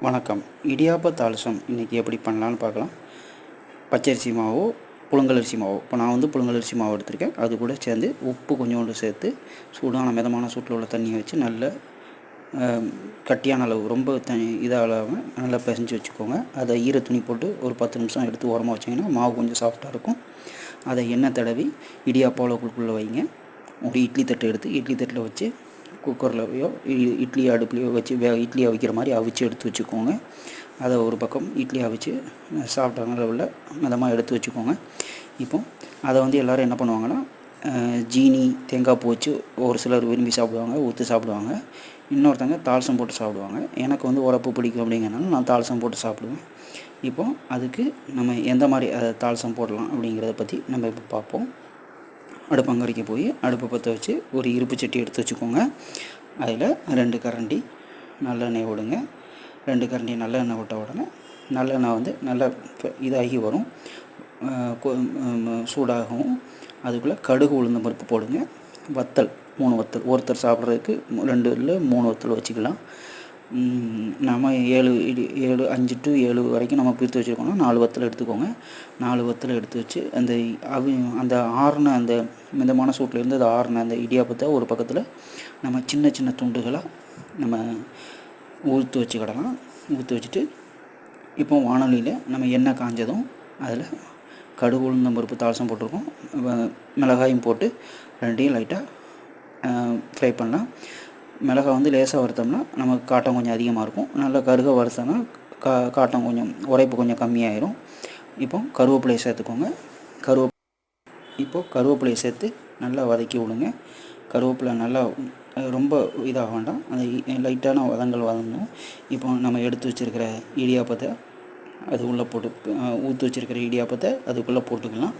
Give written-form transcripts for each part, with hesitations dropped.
வணக்கம். இடியாப்ப தாளிசம் இன்றைக்கி எப்படி பண்ணலான்னு பார்க்கலாம். பச்சரிசி மாவோ புழுங்கலரிசி மாவோ, இப்போ நான் புழுங்கலரிசி மாவு எடுத்திருக்கேன். அது கூட சேர்ந்து உப்பு கொஞ்சோண்டு சேர்த்து சூடான மிதமான சூட்டில் உள்ள தண்ணியை வச்சு நல்ல கட்டியான அளவு, ரொம்ப இதாக இல்லாமல் நல்லா பிசைஞ்சு வச்சுக்கோங்க. அதை ஈர துணி போட்டு ஒரு 10 நிமிஷம் எடுத்து ஓரமாக வச்சிங்கன்னா மாவு கொஞ்சம் சாஃப்டாக இருக்கும். அதை எண்ணெய் தடவி இடியாப்ப உலக்குள்ளே வைங்க. ஒரு இட்லி தட்டு எடுத்து இட்லி தட்டில் வச்சு குக்கர்லையோ இட்லி அடுப்புலையோ வச்சு இட்லி அவிக்கிற மாதிரி அவிச்சு எடுத்து வச்சுக்கோங்க. அதை ஒரு பக்கம் இட்லி அவிச்சு சாப்பிட்டாங்க அளவில் மிதமாக எடுத்து வச்சுக்கோங்க. இப்போ அதை எல்லோரும் என்ன பண்ணுவாங்கன்னா, ஜீனி தேங்காய் பூ வச்சு ஒரு சிலர் விரும்பி சாப்பிடுவாங்க, ஊற்றி சாப்பிடுவாங்க. இன்னொருத்தங்க தாளிசம் போட்டு சாப்பிடுவாங்க. எனக்கு உரப்பு பிடிக்கும் அப்படிங்கிறனால நான் தாளிசம் போட்டு சாப்பிடுவேன். இப்போ அதுக்கு நம்ம எந்த மாதிரி தாளிசம் போடலாம் அப்படிங்கிறத பற்றி நம்ம இப்போ பார்ப்போம். அடுப்பங்கரைக்கு போய் அடுப்பை பற்ற வச்சு ஒரு இருப்பு சட்டி எடுத்து வச்சுக்கோங்க. அதில் 2 கரண்டி நல்லெண்ணெய் விடுங்க. 2 கரண்டி நல்லெண்ணெய் விட்ட உடனே நல்லெண்ணெய் நல்லா இதாகி வரும், சூடாகவும். அதுக்குள்ளே கடுகு உளுந்தம் பருப்பு போடுங்க. வத்தல் 3 வத்தல், ஒருத்தர் சாப்பிட்றதுக்கு 2 இல்லை 3 வத்தல் வச்சுக்கலாம். நம்ம 5 to 7 வரைக்கும் நம்ம பிரித்து வச்சுருக்கோம்னா 4 வத்தல் எடுத்துக்கோங்க. 4 வத்தல் எடுத்து வச்சு அந்த ஆறுன அந்த மிதமான சூட்டிலேருந்து அது ஆறுன அந்த இடியாப்பத்தை ஒரு பக்கத்தில் நம்ம சின்ன சின்ன துண்டுகளாக நம்ம ஊற்றி வச்சுக்கிடலாம். ஊற்றி வச்சுட்டு இப்போ வானொலியில் நம்ம எண்ணெய் காஞ்சதும் அதில் கடுகு உளுந்தம் பருப்பு தாளிசம் போட்டிருக்கோம், மிளகாயும் போட்டு 2யும் லைட்டாக ஃப்ரை பண்ணலாம். மிளகாய் லேசாக வறுத்தோம்னா நமக்கு காட்டம் கொஞ்சம் அதிகமாக இருக்கும். நல்லா கருக வறுத்தோம்னா காட்டம் கொஞ்சம் உரைப்பு கொஞ்சம் கம்மியாயிரும். இப்போ கருவேப்பிலையை சேர்த்துக்கோங்க. கருவேப்பிலையை சேர்த்து நல்லா வதக்கி விடுங்க. கருவேப்பிலை நல்லா ரொம்ப இதாக வேண்டாம், அந்த லைட்டான வதங்கணும். இப்போ நம்ம எடுத்து வச்சுருக்கிற இடியாப்பத்தை அது உள்ளே போட்டு ஊற்றி வச்சுருக்கிற இடியாப்பத்தை அதுக்குள்ளே போட்டுக்கலாம்.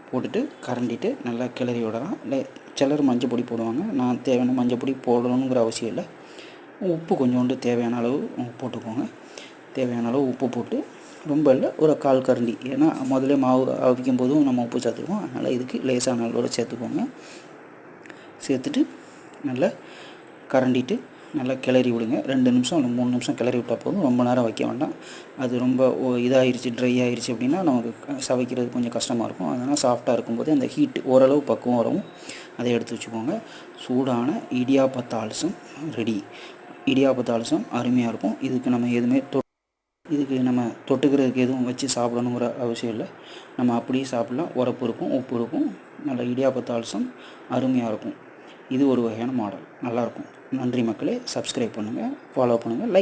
போட்டுட்டு கரண்டிட்டு நல்லா கிளறி விடலாம். இல்லை சிலர் மஞ்சள் பொடி போடுவாங்க, நான் தேவையான மஞ்சள் பொடி போடணுங்கிற அவசியம் இல்லை. உப்பு கொஞ்சோண்டு தேவையான அளவு போட்டுக்கோங்க. தேவையான அளவு உப்பு போட்டு, ரொம்ப இல்லை ஒரு 1/4 கரண்டி, ஏன்னா முதல்ல மாவு அவிக்கும் போதும் நம்ம உப்பு சேர்த்துக்குவோம், அதனால் இதுக்கு லேசான அளவோடு சேர்த்துக்கோங்க. சேர்த்துட்டு நல்லா கரண்டிட்டு நல்லா கிளறி விடுங்க. 2 நிமிஷம் இல்லை 3 நிமிஷம் கிளறி விட்டால் போதும், ரொம்ப நேரம் வைக்க வேண்டாம். அது ரொம்ப இதாகிருச்சு, ட்ரை ஆகிருச்சு அப்படின்னா நமக்கு சவைக்கிறது கொஞ்சம் கஷ்டமாக இருக்கும். அதனால் சாஃப்டாக இருக்கும்போது அந்த ஹீட் ஓரளவு பக்குவம் வரவும் அதை எடுத்து வச்சுக்கோங்க. சூடான இடியாப்ப தாளிசம் ரெடி. இடியாப்ப தாளிசம் அருமையாக இருக்கும். இதுக்கு நம்ம தொட்டுக்கிறதுக்கு எதுவும் வச்சு சாப்பிடணுங்கிற அவசியம் இல்லை. நம்ம அப்படியே சாப்பிட்லாம். உரப்பு இருக்கும், உப்பு இருக்கும். நல்ல இடியாப்ப தாளிசம் அருமையாக இருக்கும். இது ஒரு வகையான மாடல், நல்லாயிருக்கும். நன்றி மக்களே. சப்ஸ்கிரைப் பண்ணுங்கள், ஃபாலோ பண்ணுங்கள், லைக்